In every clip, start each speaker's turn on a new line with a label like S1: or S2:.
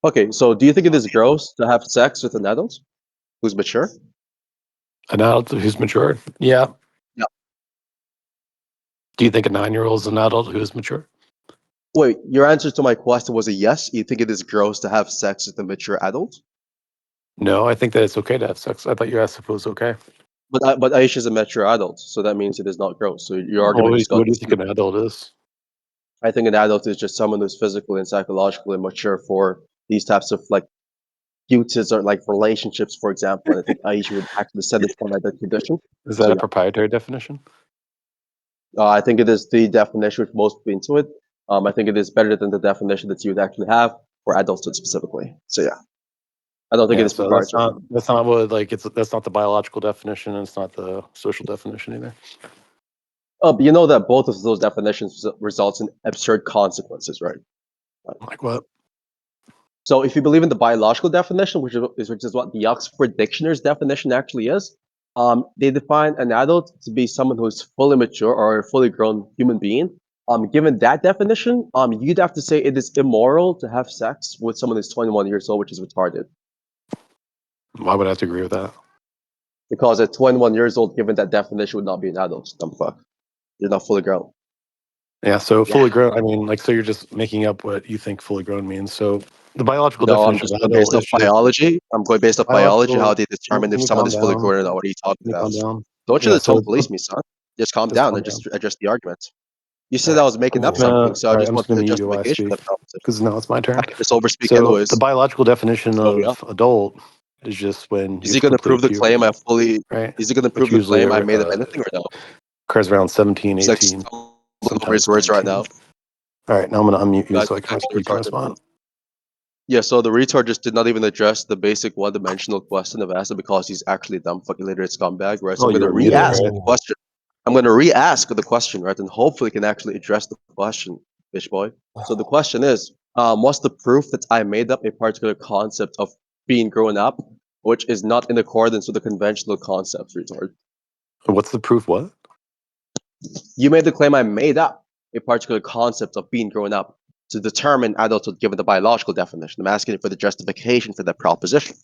S1: Okay, so do you think it is gross to have sex with an adult who's mature?
S2: An adult who's mature? Yeah.
S1: Yeah.
S2: Do you think a 9-year-old is an adult who is mature?
S1: Wait, your answer to my question was a yes. You think it is gross to have sex with a mature adult?
S2: No, I think that it's okay to have sex. I thought you asked if it was okay.
S1: But Aisha is a mature adult, so that means it is not gross. So your
S2: What
S1: argument
S2: do you,
S1: just got
S2: what do you think
S1: disputed.
S2: an adult is?
S1: I think an adult is just someone who's physically and psychologically mature for these types of like duties or like relationships, for example. And I think Aisha would actually satisfy that condition.
S2: Is
S1: So
S2: that a
S1: yeah,
S2: proprietary definition?
S1: I think it is the definition which most fit into it. I think it is better than the definition that you would actually have for adulthood specifically. So yeah, I don't think it
S2: Yeah,
S1: is
S2: so
S1: proprietary.
S2: that's not what like that's not the biological definition, and it's not the social definition either.
S1: But you know that both of those definitions results in absurd consequences, right?
S2: Like what?
S1: So if you believe in the biological definition, which is what the Oxford Dictionary's definition actually is, they define an adult to be someone who is fully mature or a fully grown human being. Given that definition, you'd have to say it is immoral to have sex with someone who's 21 years old, which is retarded.
S2: Why would I have to agree with that?
S1: Because at 21 years old, given that definition, would not be an adult. Dumb fuck. You're not fully grown.
S2: Yeah, so
S1: Yeah.
S2: fully grown. I mean, like, so you're just making up what you think fully grown means. So the biological
S1: No, I'm
S2: definition
S1: just
S2: of
S1: going based
S2: adult
S1: off
S2: is just
S1: biology. I'm going based off biology, how
S2: biological.
S1: they determine
S2: Can
S1: if
S2: you
S1: someone
S2: calm
S1: is fully
S2: down?
S1: grown or not. What are you talking
S2: Can you
S1: about?
S2: calm down?
S1: Don't try
S2: Yeah.
S1: to tone
S2: So
S1: police me, son. Just calm
S2: just
S1: down
S2: calm
S1: and
S2: down.
S1: just address the argument. You
S2: All
S1: said I
S2: right.
S1: was
S2: I'm
S1: making up
S2: just gonna.
S1: something, so I
S2: All right.
S1: just
S2: I'm just
S1: wanted the
S2: gonna mute you while I
S1: justification for
S2: speak
S1: that conversation.
S2: because now it's my
S1: I
S2: turn.
S1: can just overspeak
S2: So the
S1: anyways.
S2: biological definition
S1: So yeah.
S2: of adult is just when
S1: Is
S2: you've
S1: he gonna prove
S2: completed
S1: the claim
S2: puberty,
S1: I fully
S2: right?
S1: is he gonna
S2: Which
S1: prove the
S2: usually
S1: claim I made up anything or no?
S2: occurs around 17,
S1: He's like
S2: 18,
S1: stumbling over his
S2: sometimes
S1: words right
S2: 19.
S1: now.
S2: All right. Now I'm gonna unmute you
S1: Guys,
S2: so I
S1: he's
S2: can
S1: actually
S2: you can
S1: retarded.
S2: respond.
S1: Yeah, so the retard just did not even address the basic one-dimensional question of acid because he's actually a dumb fucking illiterate scumbag, right? So
S2: Oh,
S1: I'm
S2: you
S1: gonna
S2: were muted,
S1: re-ask
S2: right?
S1: the question. I'm gonna re-ask the question, right? And hopefully can actually address the question, bitch boy. So the question is, what's the proof that I made up a particular concept of being grown up, which is not in accordance with the conventional concepts, retard?
S2: What's the proof? What?
S1: You made the claim I made up a particular concept of being grown up to determine adulthood given the biological definition. I'm asking you for the justification for that proposition.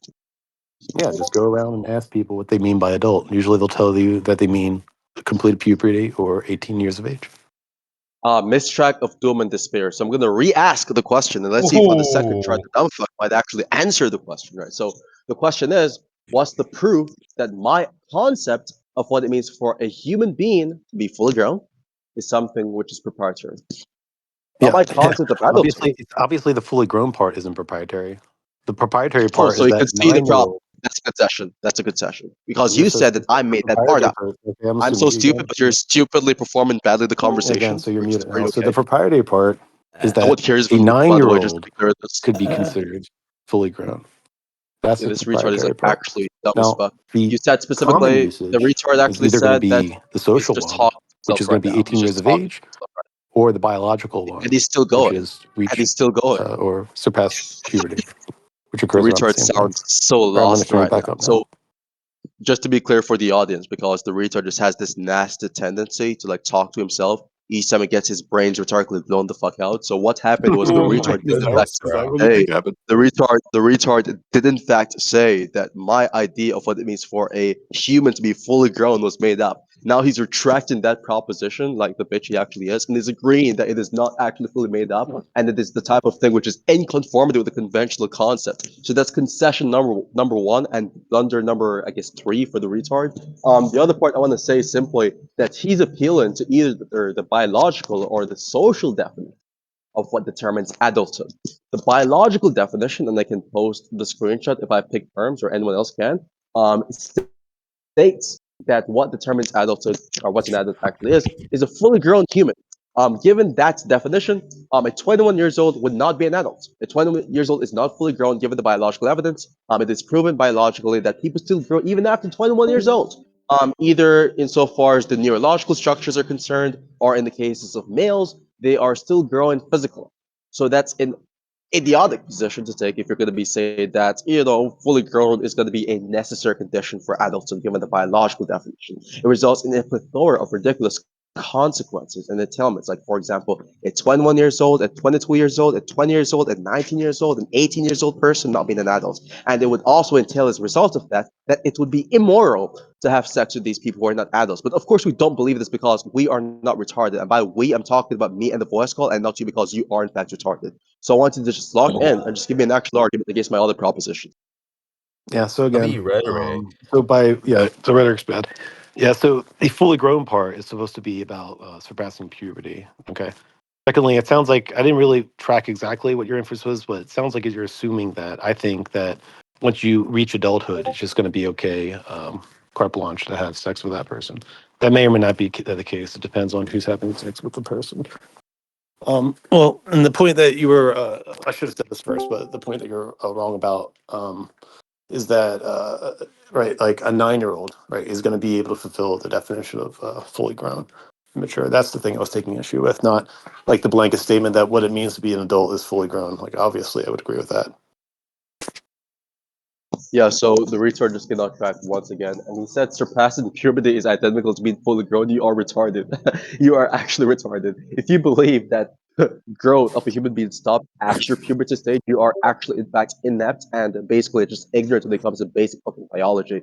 S2: Yeah, just go around and ask people what they mean by adult. Usually they'll tell you that they mean completed puberty or 18 years of age.
S1: Mistrack of doom and despair. So I'm going to re-ask the question, and let's see if on the second try
S3: Oh,
S1: the dumb fuck might actually answer the question, right? So the question is, what's the proof that my concept of what it means for a human being to be fully grown is something which is proprietary? Not
S2: Yeah,
S1: my concept of adulthood.
S2: obviously the fully grown part isn't proprietary. The proprietary
S1: Oh,
S2: part
S1: so
S2: is
S1: you
S2: that
S1: can see the problem.
S2: 9-year-old.
S1: That's a concession. That's a concession. Because
S2: Yeah,
S1: you
S2: so
S1: said that I
S2: the
S1: made that part
S2: proprietary
S1: up.
S2: part. Okay, I'm
S1: I'm
S2: assuming
S1: so
S2: you
S1: stupid,
S2: again.
S1: but you're stupidly performing badly the
S2: Again,
S1: conversation.
S2: so you're muted
S1: Are
S2: now.
S1: you
S2: So the
S1: okay?
S2: proprietary part is
S1: No one
S2: that
S1: cares
S2: a
S1: about you, by the way, just to
S2: 9-year-old
S1: be clear with this.
S2: could be considered fully grown. That's
S1: Yeah,
S2: the
S1: this retard is
S2: proprietary part.
S1: actually dumb as
S2: Now,
S1: fuck.
S2: the
S1: You said
S2: common
S1: specifically the
S2: usage
S1: retard
S2: is
S1: actually
S2: either going to
S1: said that
S2: be the
S1: he's
S2: social
S1: just
S2: one,
S1: talking to
S2: which
S1: himself
S2: is going
S1: right
S2: to be
S1: now. He's
S2: 18 years
S1: just
S2: of
S1: talking to
S2: age,
S1: himself right
S2: or the biological
S1: now. And
S2: one,
S1: he's still
S2: which
S1: going.
S2: is
S1: And
S2: reach
S1: he's still going.
S2: or surpass puberty, which
S1: The
S2: occurs around the
S1: retard
S2: same time.
S1: sounds so
S2: All right, I'm going to
S1: lost
S2: turn it
S1: right
S2: back
S1: now.
S2: up now.
S1: So just to be clear for the audience, because the retard just has this nasty tendency to like talk to himself each time he gets his brains rhetorically blown the fuck out. So what happened was the
S3: oh my
S1: retard did in fact
S2: Is that
S3: gosh,
S2: what you
S1: say
S2: think happened?
S1: the retard did in fact say that my idea of what it means for a human to be fully grown was made up. Now he's retracting that proposition like the bitch he actually is, and is agreeing that it is not actually fully made up, and it is the type of thing which is in conformity with the conventional concept. So that's concession number one, and blunder number I guess three for the retard. The other part I want to say is simply that he's appealing to either the biological or the social definition of what determines adulthood. The biological definition, and I can post the screenshot if I pick terms or anyone else can, states that what determines adulthood or what an adult actually is a fully grown human. Given that definition, a 21 years old would not be an adult. A 21 years old is not fully grown given the biological evidence. It is proven biologically that people still grow even after 21 years old. Either insofar as the neurological structures are concerned, or in the cases of males, they are still growing physically. So that's an idiotic position to take if you're going to be saying that fully grown is going to be a necessary condition for adulthood given the biological definition. It results in a plethora of ridiculous consequences and entailments. Like, for example, a 21 years old, a 22 years old, a 20 years old, a 19 years old, an 18 years old person not being an adult. And it would also entail as a result of that, that it would be immoral to have sex with these people who are not adults. But of course, we don't believe this because we are not retarded. And by we, I'm talking about me and the voice call and not you because you are in fact retarded. So I wanted to just lock in and just give me an actual argument against my other proposition.
S2: Yeah. So
S3: I
S2: again,
S3: mean, rhetoric.
S2: so rhetoric's bad. Yeah. So the fully grown part is supposed to be about surpassing puberty. Okay. Secondly, it sounds like I didn't really track exactly what your inference was, but it sounds like you're assuming that I think that once you reach adulthood, it's just going to be okay, carte blanche, to have sex with that person. That may or may not be the case. It depends on who's having sex with the person. Well, and the point that you were, I should have said this first, but the point that you're wrong about is that, right, like a 9-year-old, right, is going to be able to fulfill the definition of fully grown, mature. That's the thing I was taking issue with, not like the blanket statement that what it means to be an adult is fully grown. Like, obviously, I would agree with that.
S1: Yeah, so the retard just cannot track once again, and he said surpassing puberty is identical to being fully grown. You are retarded. You are actually retarded. If you believe that growth of a human being stops after puberty stage, you are actually in fact inept and basically just ignorant when it comes to basic fucking biology.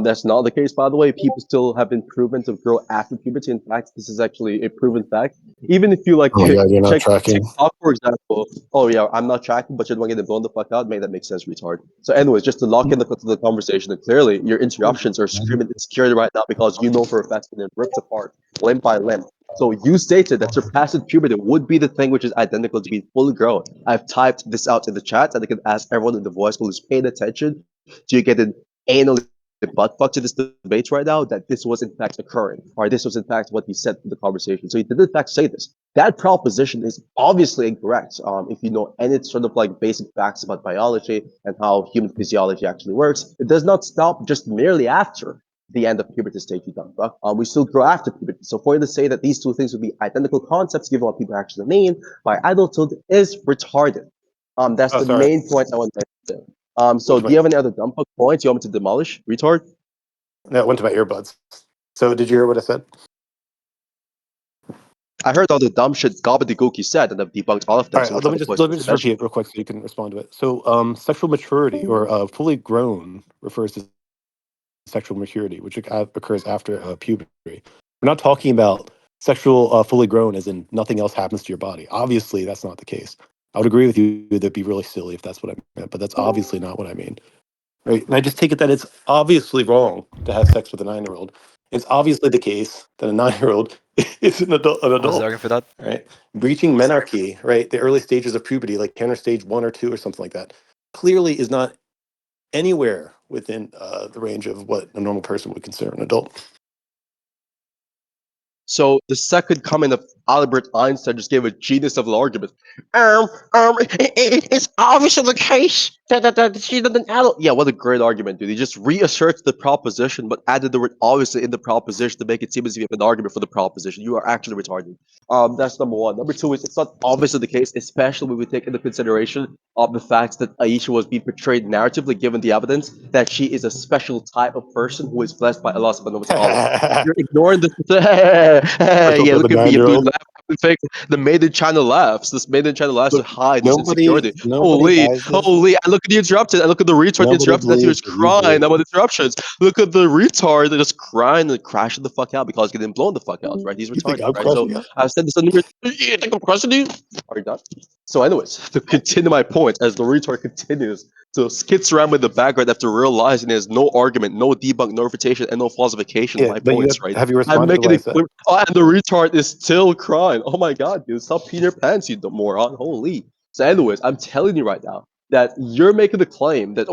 S1: That's not the case, by the way. People still have been proven to grow after puberty. In fact, this is actually a proven fact. Even if you like
S2: Oh my God, you're not
S1: check
S2: tracking.
S1: TikTok, for example. Oh yeah, I'm not tracking, but you're the one getting blown the fuck out. Mate, that makes sense, retard. So, anyways, just to lock in the conversation, and clearly your interruptions are screaming insecurity right now because you know for a fact that they're ripped apart limb by limb. So you stated that surpassing puberty would be the thing which is identical to being fully grown. I've typed this out in the chat, and I can ask everyone in the voice who's paying attention to you getting anally butt fucked to this debate right now that this was in fact occurring, or this was in fact what he said in the conversation. So he did in fact say this. That proposition is obviously incorrect. If you know any sort of like basic facts about biology and how human physiology actually works, it does not stop just merely after the end of puberty stage, you dumb fuck. We still grow after puberty. So for you to say that these two things would be identical concepts, given what people actually mean by adulthood, is retarded. That's
S2: Oh,
S1: the
S2: sorry.
S1: main point I want to make. So
S2: Went to
S1: do
S2: my,
S1: you have any other dumb fuck points you want me to demolish, retard?
S2: no, it went to my earbuds. So, did you hear what I said?
S1: I heard all the dumb shit gobbledygook you said, and I've debunked all of
S2: All
S1: them.
S2: right,
S1: So which other points
S2: let
S1: would
S2: me
S1: you
S2: just
S1: mention?
S2: repeat it real quick so you can respond to it. So, sexual maturity or fully grown refers to sexual maturity, which occurs after puberty. We're not talking about sexual fully grown as in nothing else happens to your body. Obviously, that's not the case. I would agree with you. That'd be really silly if that's what I meant, but that's obviously not what I mean. Right? And I just take it that it's obviously wrong to have sex with a 9-year-old. It's obviously the case that a 9-year-old is an adult. An
S3: What's the
S2: adult,
S3: argument for that?
S2: right? Reaching menarche, right? The early stages of puberty, like Kenner stage 1 or 2 or something like that, clearly is not anywhere within the range of what a normal person would consider an adult.
S1: So the second comment of Albert Einstein just gave a genius of an argument. It's obviously the case that she's not an adult. Yeah, what a great argument, dude. He just reasserts the proposition, but added the word obviously in the proposition to make it seem as if you have an argument for the proposition. You are actually retarded. That's number one. Number two is it's not obviously the case, especially when we take into consideration of the fact that Aisha was being portrayed narratively, given the evidence that she is a special type of person who is blessed by Allah subhanahu wa ta'ala. You're ignoring this.
S2: We're talking
S1: Yeah,
S2: about the
S1: look at me. I'm doing
S2: 9-year-old.
S1: laugh. Fake. The maiden channel laughs. This maiden channel laughs to
S2: Look,
S1: hide this
S2: nobody,
S1: insecurity.
S2: nobody
S1: Holy,
S2: buys this.
S1: holy. I look at the interrupted. I look at the retard
S2: Nobody
S1: interrupted that he
S2: believes
S1: was
S2: what you
S1: crying
S2: believe.
S1: about interruptions. Look at the retard that just crying and crashing the fuck out because he's getting blown the fuck out, right? He's
S2: You think
S1: retarded,
S2: I'm
S1: right? So
S2: crushing it?
S1: I've said this on the. You think I'm crushing you? Are you done? So, anyways, to continue my point, as the retard continues to skits around with the background after realizing there's no argument, no debunk, no refutation, and no falsification of
S2: Yeah,
S1: my
S2: but
S1: points, right?
S2: have you
S1: I'm
S2: responded to
S1: making
S2: what I
S1: it
S2: said?
S1: clear. Oh, and the retard is still crying. Oh my god, dude, stop peeing your pants, you dumb moron. Holy. So, anyways, I'm telling you right now that you're making the claim that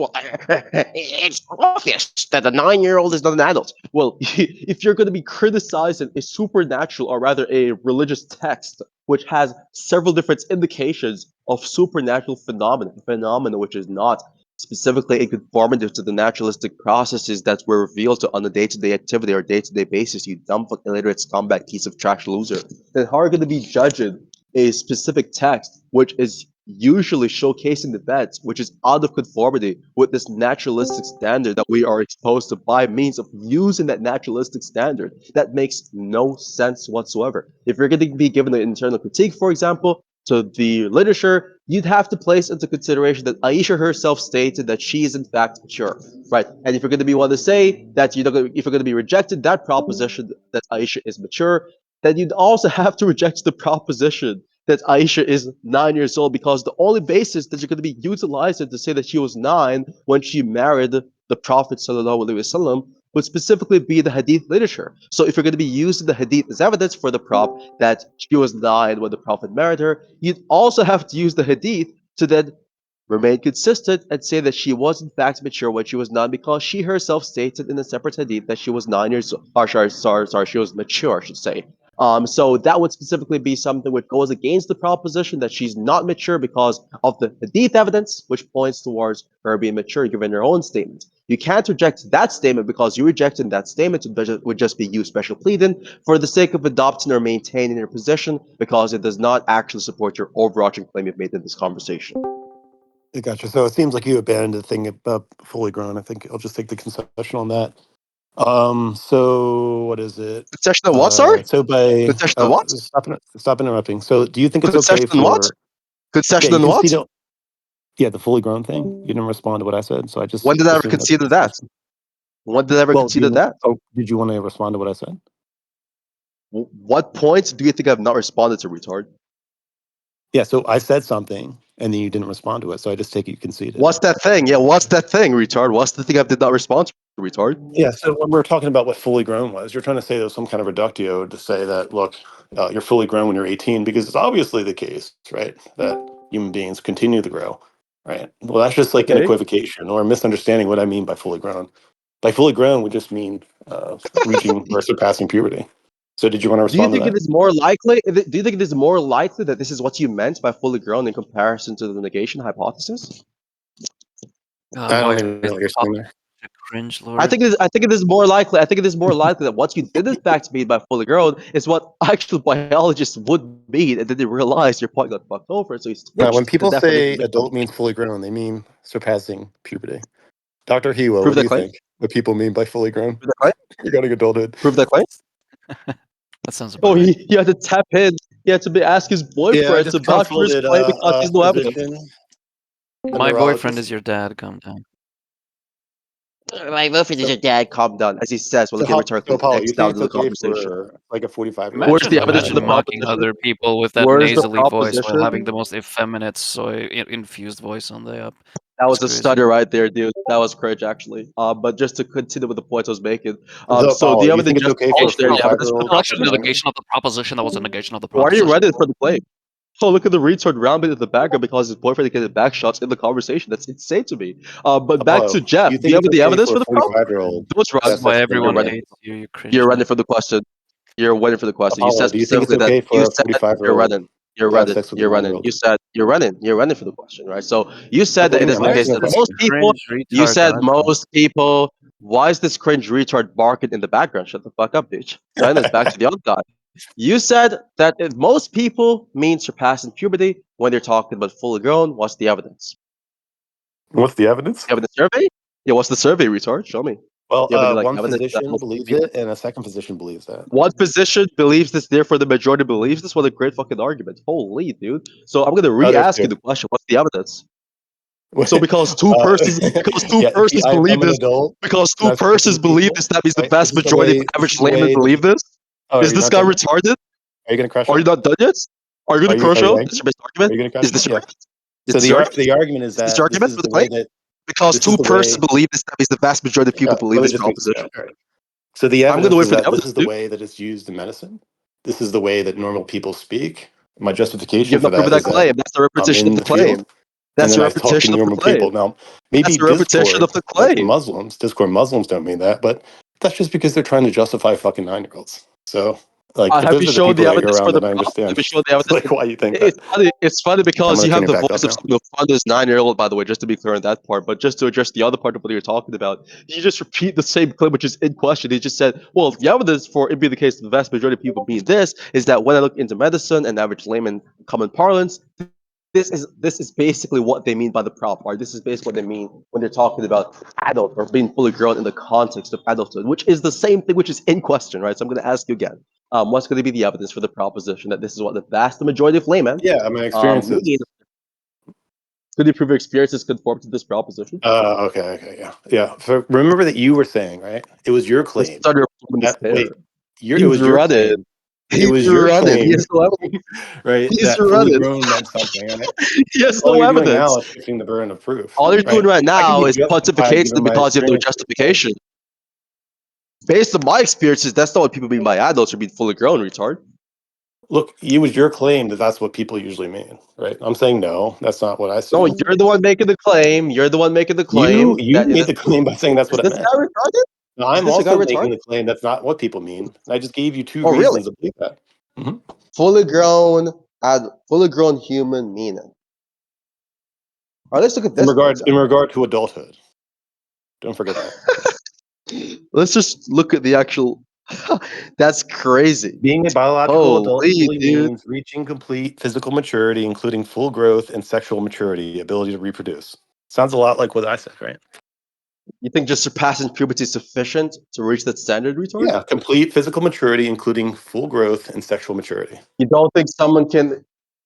S1: it's obvious that a 9-year-old is not an adult. Well, if you're going to be criticizing a supernatural or rather a religious text which has several different indications of supernatural phenomena which is not specifically conformative to the naturalistic processes that were revealed to on a day-to-day activity or day-to-day basis, you dumb fuck illiterate scumbag piece of trash loser, then how are you going to be judging a specific text which is usually showcasing the beds, which is out of conformity with this naturalistic standard that we are exposed to by means of using that naturalistic standard. That makes no sense whatsoever. If you're going to be given an internal critique, for example, to the literature, you'd have to place into consideration that Aisha herself stated that she is in fact mature, right? And if you're going to be one to say that if you're going to be rejected that proposition that Aisha is mature, then you'd also have to reject the proposition that Aisha is 9 years old, because the only basis that you're going to be utilizing to say that she was 9 when she married the Prophet sallallahu alaihi wasallam would specifically be the Hadith literature. So if you're going to be using the Hadith as evidence for the prop that she was 9 when the Prophet married her, you'd also have to use the Hadith to then remain consistent and say that she was in fact mature when she was 9, because she herself stated in a separate hadith that she was 9 years or sorry, she was mature, I should say. So that would specifically be something which goes against the proposition that she's not mature because of the hadith evidence, which points towards her being mature given her own statement. You can't reject that statement because you rejecting that statement would just be you special pleading for the sake of adopting or maintaining your position, because it does not actually support your overarching claim you've made in this conversation.
S2: I gotcha. So it seems like you abandoned the thing about fully grown. I think I'll just take the concession on that. So what is it?
S1: Concession on what, sorry?
S2: So by
S1: Concession on what?
S2: stop interrupting. So do you think it's
S1: Concession
S2: okay
S1: on what?
S2: for yeah,
S1: Concession
S2: you
S1: on
S2: can see
S1: what?
S2: the yeah, the fully grown thing? You didn't respond to what I said, so I just
S1: When did I ever
S2: assumed that's a
S1: concede that?
S2: concession.
S1: When did I ever
S2: Well, do
S1: concede
S2: you
S1: that?
S2: oh, did you want to respond to what I said?
S1: What points do you think I've not responded to, retard?
S2: Yeah, so I said something and then you didn't respond to it, so I just take it you conceded.
S1: What's that thing? Yeah, what's that thing, retard? What's the thing I did not respond to, retard?
S2: Yeah, so when we're talking about what fully grown was, you're trying to say there was some kind of reductio to say that, look, you're fully grown when you're 18, because it's obviously the case, right, that human beings continue to grow, right? Well, that's just like an
S1: Okay.
S2: equivocation or a misunderstanding what I mean by fully grown. By fully grown, we just mean reaching or surpassing puberty. So did you want to
S1: Do you
S2: respond to
S1: think it
S2: that?
S1: is more likely? Do you think it is more likely that this is what you meant by fully grown in comparison to the negation hypothesis?
S2: I
S3: Why
S2: don't
S3: is
S2: even know
S3: the
S2: what you're saying
S3: topic
S2: there.
S3: such a cringe,
S1: I
S3: Lord?
S1: think it is. I think it is more likely. I think it is more likely that what you did in fact mean by fully grown is what actual biologists would mean, and then they realize your point got fucked over, so you
S2: When
S1: switched the
S2: people
S1: definition
S2: say
S1: of the
S2: adult means
S1: conversation.
S2: fully grown, they mean surpassing puberty. Dr. Hiwa,
S1: Prove
S2: what do
S1: that
S2: you
S1: claim.
S2: think? What people mean by fully grown
S1: Prove that claim.
S2: regarding adulthood?
S1: Prove that claim.
S3: That sounds
S1: Oh,
S3: about right.
S1: he had to tap in. He had to ask his
S2: Yeah, I
S1: boyfriend to
S2: just
S1: vouch for his
S2: consulted
S1: claim because
S2: a
S1: there's no evidence.
S2: physician, a
S3: My boyfriend is
S2: neurologist.
S3: your dad. Calm down.
S1: My boyfriend is
S2: So,
S1: your dad. Calm down, as he says while
S2: so,
S1: looking
S2: so
S1: rhetorically
S2: Apollo, you
S1: X
S2: think
S1: down
S2: it's
S1: to the
S2: okay
S1: conversation.
S2: for like a 45-year-old
S1: Where's
S2: to
S1: the
S3: Imagine,
S2: say
S1: evidence
S2: that?
S1: for the
S3: imagine mocking
S1: proposition?
S3: other people with that
S1: Where's the
S3: nasally voice while
S1: proposition?
S3: having the most effeminate soy infused voice on the app.
S1: That
S3: It's
S1: was a
S3: crazy.
S1: stutter right there, dude. That was courage, actually. But just to continue with the point I was making.
S2: So,
S1: So do
S2: Apollo,
S1: you
S2: you
S1: have any
S2: think it's okay for a
S1: justification? Any evidence for the
S2: 45-year-old
S3: Not actually the
S1: proposition?
S2: 9-year-old?
S3: negation of the proposition. That was a negation of the
S1: Why are you
S3: proposition.
S1: running for the claim? Oh, look at the retard roundbit in the background because his boyfriend getting back shots in the conversation. That's insane to me. But back
S2: Apollo,
S1: to
S2: do
S1: Jeff.
S2: you
S1: Do you
S2: think
S1: have
S2: it's
S1: any
S2: okay
S1: evidence
S2: for a
S1: for the prop?
S2: 45-year-old
S1: Don't
S2: to
S1: run.
S3: This
S2: have
S3: is why
S2: sex with a
S1: You're
S3: everyone
S1: running.
S2: 9-year-old?
S3: hates you. You cringe
S1: You're running
S3: bag.
S1: for the question. You're waiting for the question. You said
S2: Apollo, do you think it's
S1: specifically that
S2: okay
S1: you
S2: for a
S1: said you're
S2: 45-year-old
S1: running. You're
S2: to have
S1: running.
S2: sex with a
S1: You're running.
S2: 9-year-old?
S1: You said you're running for the question, right? So you
S2: I'm
S1: said that it
S2: waiting.
S1: is
S2: I'm
S1: the
S3: Why
S1: case
S3: is
S2: answering the
S1: that
S3: this
S1: most
S2: question.
S1: people.
S3: cringe
S1: You
S3: retard
S1: said
S3: dodging?
S1: most people. Why is this cringe retard barking in the background? Shut the fuck up, bitch. Silence. Back to the other guy. You said that if most people mean surpassing puberty when they're talking about fully grown. What's the evidence?
S2: What's the evidence?
S1: You have the survey? Yeah, what's the survey, retard? Show me. Do
S2: Well,
S1: you have any like
S2: one
S1: evidence that
S2: physician
S1: most people
S2: believes
S1: mean
S2: it,
S1: this?
S2: and a second physician believes that.
S1: One physician believes this, therefore the majority believes this. What a great fucking argument. Holy dude. So I'm gonna
S2: Oh, there's
S1: re-ask you
S2: two.
S1: the question. What's the evidence? So because two
S2: uh,
S1: persons because two
S2: yeah,
S1: persons
S2: I'm
S1: believe
S2: an
S1: this
S2: adult,
S1: because
S2: and
S1: two
S2: I've spoken
S1: persons
S2: to
S1: believe
S2: people.
S1: this, that means the
S2: Right?
S1: vast majority of
S2: This
S1: average
S2: is the
S1: laymen
S2: way that.
S1: believe this?
S2: Oh, are
S1: Is
S2: you
S1: this
S2: not
S1: guy
S2: done yet?
S1: retarded?
S2: Are you gonna crash
S1: Are you
S2: out?
S1: not done yet? Are you gonna crush
S2: Are you
S1: out?
S2: angry?
S1: That's your best
S2: Are
S1: argument?
S2: you gonna
S1: Is
S2: crash
S1: this
S2: out?
S1: your
S2: Yeah.
S1: argument? Is
S2: So
S1: this your argument?
S2: the argument is
S1: Is this your
S2: that this
S1: argument
S2: is
S1: for the
S2: the
S1: claim?
S2: way that
S1: Because
S2: this is
S1: two
S2: the
S1: persons
S2: way.
S1: believe this, that means the vast majority of people believe
S2: Let me
S1: this
S2: just finish
S1: proposition.
S2: that. All right. So the
S1: I'm gonna
S2: evidence
S1: wait
S2: is
S1: for the
S2: that this
S1: evidence,
S2: is the
S1: dude.
S2: way that it's used in medicine. This is the way that normal people speak. My
S1: You
S2: justification
S1: have
S2: for
S1: not proven
S2: that
S1: that
S2: is that
S1: claim. That's the
S2: I'm
S1: repetition of
S2: in
S1: the
S2: the field,
S1: claim.
S2: and
S1: That's
S2: then
S1: the
S2: I talk to
S1: repetition of the
S2: normal
S1: claim.
S2: people. Now, maybe
S1: That's the repetition of the
S2: Like
S1: claim.
S2: Discord Muslims don't mean that, but that's just because they're trying to justify fucking 9-year-olds. So, like, if
S1: Have you
S2: those are the
S1: shown
S2: people
S1: the
S2: that you're
S1: evidence
S2: around,
S1: for the
S2: then I
S1: prop? Have
S2: understand
S1: you shown the evidence?
S2: like why you think that.
S1: It's funny. It's funny
S2: I'm
S1: because
S2: gonna
S1: you
S2: turn
S1: have
S2: your
S1: the
S2: back
S1: voice
S2: up
S1: of
S2: now.
S1: someone who found this 9-year-old, by the way, just to be clear on that part. But just to address the other part of what you're talking about, you just repeat the same claim, which is in question. He just said, well, the evidence for it being the case that the vast majority of people mean this is that when I look into medicine and average layman common parlance, this is basically what they mean by the prop, right? This is basically what they mean when they're talking about adult or being fully grown in the context of adulthood, which is the same thing which is in question, right? So I'm going to ask you again, what's going to be the evidence for the proposition that this is what the vast majority of laymen
S2: Yeah, my experiences.
S1: mean? Could you prove your experiences conform to this proposition?
S2: Okay, yeah. So remember that you were saying, right? It was your
S1: This
S2: claim.
S1: started from
S2: Wait,
S1: despair.
S2: it
S1: He's
S2: was your
S1: running.
S2: claim. It
S1: He's
S2: was your
S1: running. He
S2: claim,
S1: has no evidence.
S2: right?
S1: He's
S2: That fully
S1: running.
S2: grown meant something, right?
S1: He has
S2: All
S1: no
S2: you're doing now
S1: evidence.
S2: is shifting the burden of proof,
S1: All you're doing
S2: right?
S1: right
S2: I can
S1: now
S2: be
S1: is
S2: justified
S1: pontificating
S2: given my
S1: because you have no
S2: experiences, right?
S1: justification. Based on my experiences, that's not what people mean by adults or being fully grown, retard.
S2: Look, it was your claim that that's what people usually mean, right? I'm saying no, that's not what I
S1: No,
S2: said.
S1: you're the one making the claim. You're the one making the claim
S2: You
S1: that
S2: made the claim by saying that's
S1: is
S2: what it
S1: this
S2: meant.
S1: guy retarded?
S2: Now,
S1: Is
S2: I'm
S1: this a guy
S2: also
S1: retarded?
S2: making the claim that's not what people mean. I just gave you two
S1: Oh, really?
S2: reasons to believe that. Mhm.
S1: Fully grown, fully grown human meaning. All right, let's look at
S2: In
S1: this, for
S2: in
S1: example.
S2: regard to adulthood, don't forget that.
S1: Let's just look at the actual. That's crazy.
S2: Being a biological adult
S1: Holy
S2: fully
S1: dude.
S2: means reaching complete physical maturity, including full growth and sexual maturity, ability to reproduce. Sounds a lot like what I said, right?
S1: You think just surpassing puberty is sufficient to reach that standard, retard?
S2: Yeah, complete physical maturity, including full growth and sexual maturity.
S1: You don't think someone can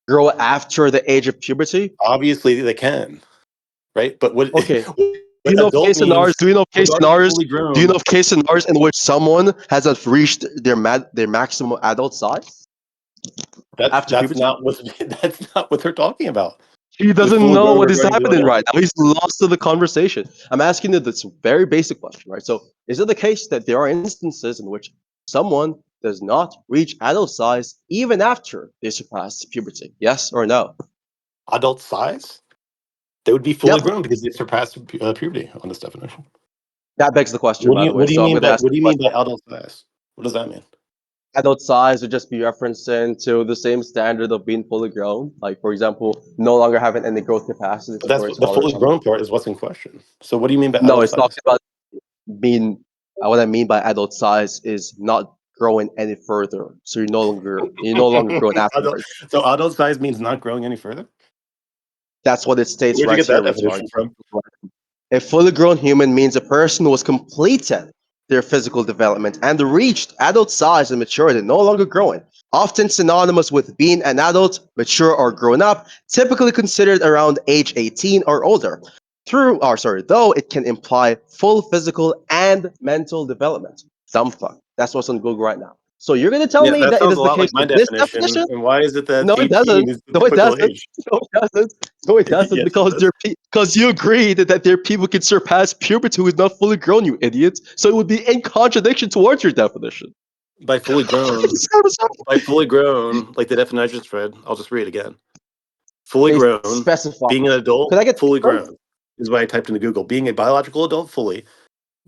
S1: grow after the age of puberty?
S2: Obviously, they can, right? But what
S1: Okay. Do
S2: what
S1: you know of
S2: adult
S1: case
S2: means
S1: scenarios? Do you know of
S2: in
S1: case
S2: regard to
S1: scenarios?
S2: fully
S1: Do you know
S2: grown,
S1: of case scenarios in which someone has reached their maximum adult size after
S2: that's
S1: puberty?
S2: not what that's not what they're talking about.
S1: He
S2: With
S1: doesn't
S2: fully
S1: know
S2: grown
S1: what is
S2: regarding to
S1: happening right
S2: adulthood.
S1: now. He's lost to the conversation. I'm asking you this very basic question, right? So, is it the case that there are instances in which someone does not reach adult size even after they surpass puberty? Yes or no?
S2: Adult size? They would be fully
S1: Yep.
S2: grown because they surpassed puberty on this definition.
S1: That begs the question, by the way. So, I'm going to ask
S2: What
S1: the
S2: do you mean
S1: question.
S2: by adult size? What does that mean?
S1: Adult size would just be referencing to the same standard of being fully grown. Like, for example, no longer having any growth capacity
S2: But
S1: to grow
S2: that's
S1: a
S2: the
S1: taller
S2: fully
S1: than.
S2: grown part is what's in question. So what do you mean by
S1: No,
S2: adult
S1: it's talking
S2: size?
S1: about being. What I mean by adult size is not growing any further. So you're no longer growing
S2: adult,
S1: afterwards.
S2: so adult size means not growing any further?
S1: That's what it states
S2: Where'd you
S1: right
S2: get
S1: here,
S2: that
S1: retard.
S2: definition from?
S1: A fully grown human means a person who has completed their physical development and reached adult size and maturity, no longer growing. Often synonymous with being an adult, mature, or grown up, typically considered around age 18 or older. Though it can imply full physical and mental development. Dumb fuck. That's what's on Google right now. So you're gonna tell
S2: Yeah,
S1: me
S2: that
S1: that it
S2: sounds
S1: is
S2: a
S1: the
S2: lot
S1: case
S2: like my
S1: with this
S2: definition.
S1: definition?
S2: And why is it that
S1: No, it doesn't.
S2: 18 is the
S1: No, it
S2: typical
S1: doesn't.
S2: age?
S1: No, it doesn't. No, it doesn't.
S2: Yes, it
S1: Because
S2: does.
S1: because you agreed that there are people can surpass puberty who is not fully grown, you idiots. So it would be in contradiction towards your definition.
S2: By fully grown, like the definition I just read, I'll just read it again. Fully
S1: They
S2: grown,
S1: specify.
S2: being an adult,
S1: Could I get the
S2: fully
S1: term?
S2: grown is what I typed into Google. Being a biological adult fully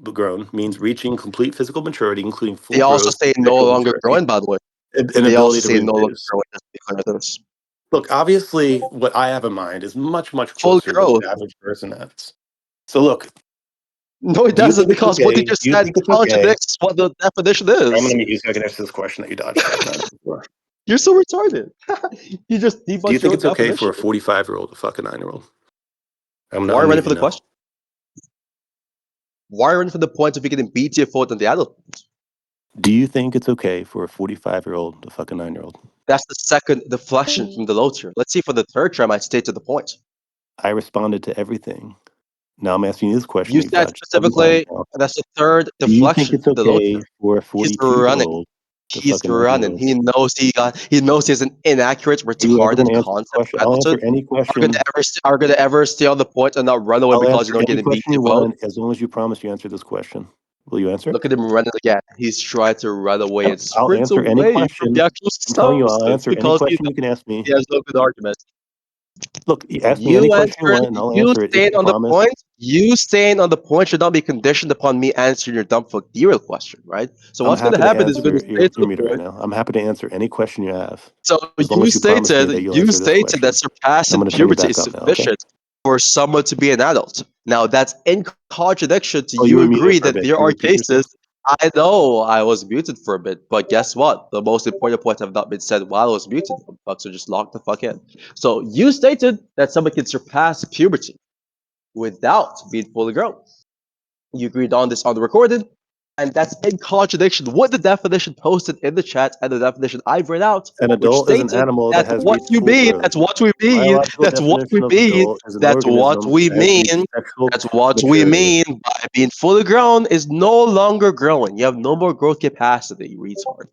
S2: grown means reaching complete physical maturity, including
S1: They
S2: full
S1: also
S2: growth,
S1: say no
S2: sexual
S1: longer
S2: maturity,
S1: growing, by the way.
S2: and
S1: They also
S2: ability to
S1: say no longer
S2: reproduce.
S1: growing. Just to be clear with this.
S2: Look, obviously, what I have in mind is much, much
S1: Full
S2: closer to what
S1: growth.
S2: the average person has. So, look,
S1: No, it
S2: do you
S1: doesn't,
S2: think it's
S1: because what you
S2: okay?
S1: just
S2: Do you
S1: said
S2: think it's okay?
S1: contradicts what the definition
S2: I'm going
S1: is.
S2: to meet you so I can answer this question that you dodged five times before.
S1: You're so retarded. You just
S2: Do you
S1: debunked your
S2: think
S1: own
S2: it's okay for
S1: definition.
S2: a 45-year-old to fuck a 9-year-old?
S1: Why are
S2: I'm
S1: you running for
S2: meeting
S1: the
S2: you now.
S1: question? Why are you running for the point of you getting BTFO than the adult?
S2: Do you think it's okay for a 45-year-old to fuck a 9-year-old?
S1: That's the second deflection from the low tier. Let's see for the third try I might stay to the point.
S2: I responded to everything. Now I'm asking you this question
S1: You
S2: that you've
S1: said
S2: dodged 7 times
S1: specifically
S2: now.
S1: that's the third
S2: Do you think
S1: deflection
S2: it's
S1: from the low
S2: okay
S1: tier.
S2: for a
S1: He's running.
S2: 42-year-old to
S1: He's
S2: fuck a
S1: running.
S2: 9-year-old?
S1: He knows he has an inaccurate,
S2: Are you ever
S1: retarded
S2: going to answer this
S1: concept
S2: question?
S1: of
S2: I'll answer
S1: adulthood.
S2: any question.
S1: Are gonna ever stay on the point and not run away
S2: I'll
S1: because you
S2: answer
S1: don't
S2: any
S1: getting
S2: question you
S1: BTFO?
S2: want as long as you promise you answer this question. Will you answer it?
S1: Look at him running again. He's trying to run away and
S2: I'll
S1: sprint
S2: answer any
S1: away from the
S2: question.
S1: actual
S2: I'm telling you, I'll
S1: substance
S2: answer any
S1: because
S2: question you can ask
S1: he
S2: me.
S1: has no good argument.
S2: Look, you ask me any question you want, and I'll
S1: You
S2: answer it if
S1: staying
S2: you
S1: on the
S2: promise.
S1: point, you staying on the point should not be conditioned upon me answering your dumb fuck derail question, right? So
S2: I'm
S1: what's gonna
S2: happy to
S1: happen is you're gonna
S2: answer.
S1: stay to
S2: You're
S1: the
S2: muted right
S1: point.
S2: now. I'm happy to answer any question you have,
S1: So
S2: as long as you promise me that you'll
S1: you
S2: answer this
S1: stated that
S2: question. I'm
S1: surpassing
S2: going to turn you
S1: puberty
S2: back
S1: is
S2: up now. Okay?
S1: sufficient for someone to be an adult. Now that's in contradiction to
S2: Oh, you
S1: you
S2: were muted
S1: agree
S2: for a
S1: that
S2: bit.
S1: there
S2: Can you
S1: are
S2: repeat yourself?
S1: cases I know I was muted for a bit, but guess what? The most important points have not been said while I was muted. So just lock the fuck in. So you stated that someone can surpass puberty without being fully grown. You agreed on this on the recorded, and that's in contradiction with the definition posted in the chat and the definition I've read out,
S2: An
S1: which
S2: adult is an
S1: stated
S2: animal that
S1: that's
S2: has
S1: what
S2: reached
S1: you
S2: full
S1: mean.
S2: growth.
S1: That's what we
S2: The
S1: mean.
S2: biological
S1: That's what we
S2: definition of
S1: mean.
S2: adult is an
S1: That's what
S2: organism
S1: we
S2: that has reached
S1: mean.
S2: sexual
S1: That's what we
S2: maturity.
S1: mean by being fully grown is no longer growing. You have no more growth capacity, you retard.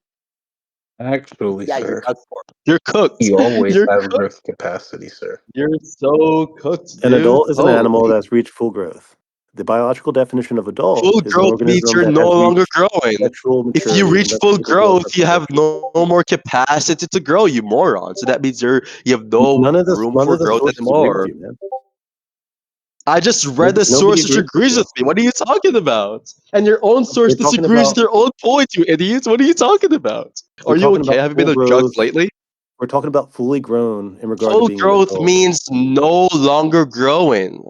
S4: Actually,
S1: Yeah, you're
S4: sir,
S1: done for. You're cooked.
S4: you always
S1: You're
S4: have
S1: cooked.
S4: growth capacity, sir.
S1: You're so cooked,
S2: An
S1: dude.
S2: adult is an animal
S1: Holy.
S2: that's reached full growth. The biological definition of adult
S1: Full
S2: is an
S1: growth means
S2: organism
S1: you're
S2: that
S1: no
S2: has
S1: longer
S2: reached
S1: growing.
S2: sexual
S1: If you
S2: maturity and
S1: reach
S2: thus
S1: full
S2: capable of
S1: growth, you have
S2: reproduction.
S1: no more capacity to grow, you moron. So that means you have no room
S2: None
S1: for
S2: of the
S1: growth
S2: sources agree with
S1: anymore.
S2: you, man.
S1: I just read the
S2: Nobody
S1: source which
S2: agrees with
S1: agrees
S2: you.
S1: with me. What are you talking about? And your own source
S2: We're talking
S1: disagrees with
S2: about
S1: your own point, you idiots. What are you talking about?
S2: we're
S1: Are you
S2: talking
S1: okay?
S2: about
S1: Have you been
S2: full
S1: on drugs
S2: growth.
S1: lately?
S2: We're talking about fully grown in regard to
S1: Full
S2: being an
S1: growth
S2: adult.
S1: means no longer growing.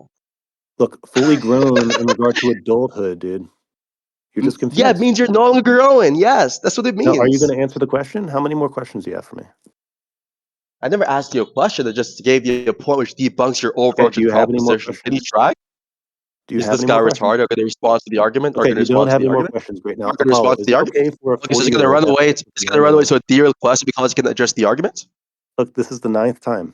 S2: Look, fully grown in regard to adulthood, dude. You're just
S1: Yeah, it
S2: confused.
S1: means you're no longer growing. Yes, that's what it
S2: Now, are you
S1: means.
S2: going to answer the question? How many more questions do you have for me?
S1: I never asked you a question. I just gave you a point which debunks your
S2: Okay, do
S1: overarching
S2: you have any more
S1: proposition. Can you
S2: questions?
S1: try?
S2: Do you
S1: Is
S2: have
S1: this
S2: any
S1: guy
S2: more questions?
S1: retarded? Are going to respond to the argument? Are
S2: Okay,
S1: going to
S2: you don't
S1: respond to
S2: have
S1: the
S2: any more
S1: argument?
S2: questions. Great. Now,
S1: Are going to
S2: Apollo,
S1: respond to
S2: is
S1: the
S2: it
S1: argument?
S2: okay for a
S1: Okay, so he's going to
S2: 40-year-old
S1: run
S2: to
S1: away.
S2: ask
S1: He's
S2: a
S1: going to
S2: young
S1: run away
S2: man?
S1: to a derailed question because he can address the argument.
S2: Look, this is the ninth time.